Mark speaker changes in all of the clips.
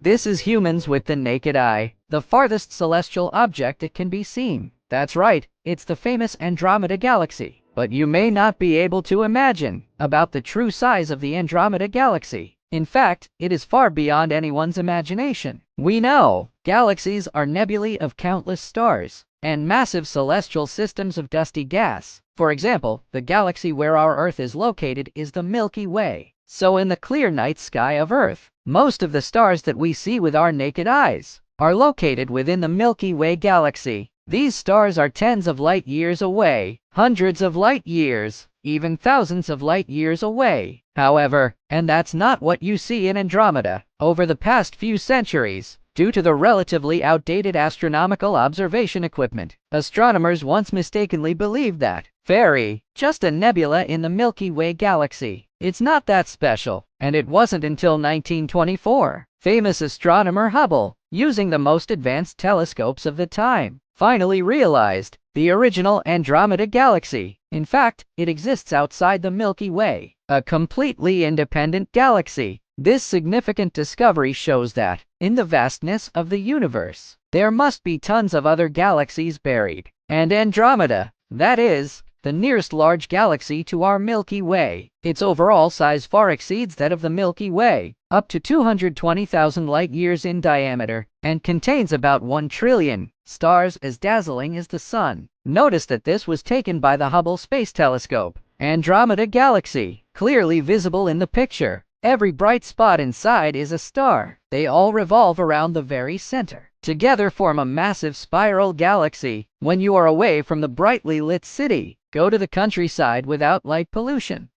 Speaker 1: This is humans with the naked eye, the farthest celestial object that can be seen. That's right, it's the famous Andromeda Galaxy. But you may not be able to imagine about the true size of the Andromeda Galaxy. In fact, it is far beyond anyone's imagination. We know galaxies are nebulae of countless stars and massive celestial systems of dusty gas. For example, the galaxy where our Earth is located is the Milky Way. So in the clear night sky of Earth, most of the stars that we see with our naked eyes are located within the Milky Way galaxy. These stars are tens of light years away, hundreds of light years, even thousands of light years away. However, and that's not what you see in Andromeda. Over the past few centuries, due to the relatively outdated astronomical observation equipment, astronomers once mistakenly believed that fairy, just a nebula in the Milky Way galaxy. It's not that special, and it wasn't until 1924, famous astronomer Hubble, using the most advanced telescopes of the time, finally realized the original Andromeda Galaxy. In fact, it exists outside the Milky Way, a completely independent galaxy. This significant discovery shows that, in the vastness of the universe, there must be tons of other galaxies buried. And Andromeda, that is, the nearest large galaxy to our Milky Way, its overall size far exceeds that of the Milky Way, up to 220,000 light-years in diameter, and contains about 1 trillion stars as dazzling as the Sun. Notice that this was taken by the Hubble Space Telescope. Andromeda Galaxy, clearly visible in the picture. Every bright spot inside is a star. They all revolve around the very center. Together form a massive spiral galaxy. When you are away from the brightly lit city, go to the countryside without light pollution.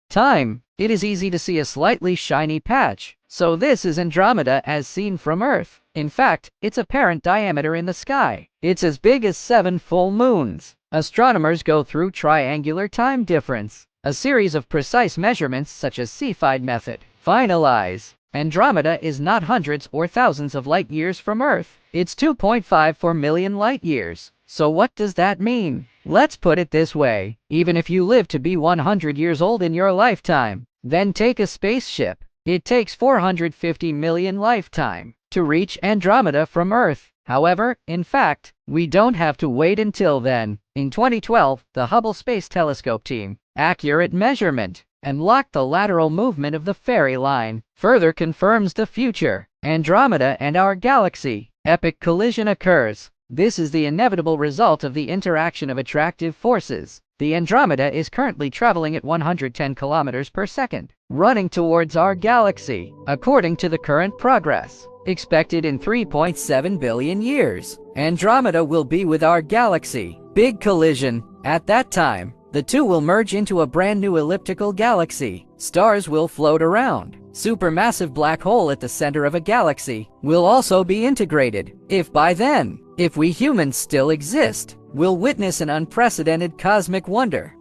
Speaker 1: It is easy to see a slightly shiny patch. So this is Andromeda as seen from Earth. In fact, its apparent diameter in the sky, it's as big as 7 full moons. Astronomers go through triangular time difference, a series of precise measurements such as Cepheid method. Finalize. Andromeda is not hundreds or thousands of light years from Earth. It's 2.54 million light years. So what does that mean? Let's put it this way. Even if you live to be 100 years old in your lifetime, then take a spaceship. It takes 450 million lifetime to reach Andromeda from Earth. However, in fact, we don't have to wait until then. In 2012, the Hubble Space Telescope team, accurate measurement, and locked the lateral movement of the fairy line, further confirms the future. Andromeda and our galaxy, epic collision occurs. This is the inevitable result of the interaction of attractive forces. The Andromeda is currently traveling at 110 kilometers per second, running towards our galaxy, according to the current progress. Expected in 3.7 billion years, Andromeda will be with our galaxy. Big collision. At that time, the two will merge into a brand new elliptical galaxy. Stars will float around. Supermassive black hole at the center of a galaxy will also be integrated. If by then, if we humans still exist, we'll witness an unprecedented cosmic wonder.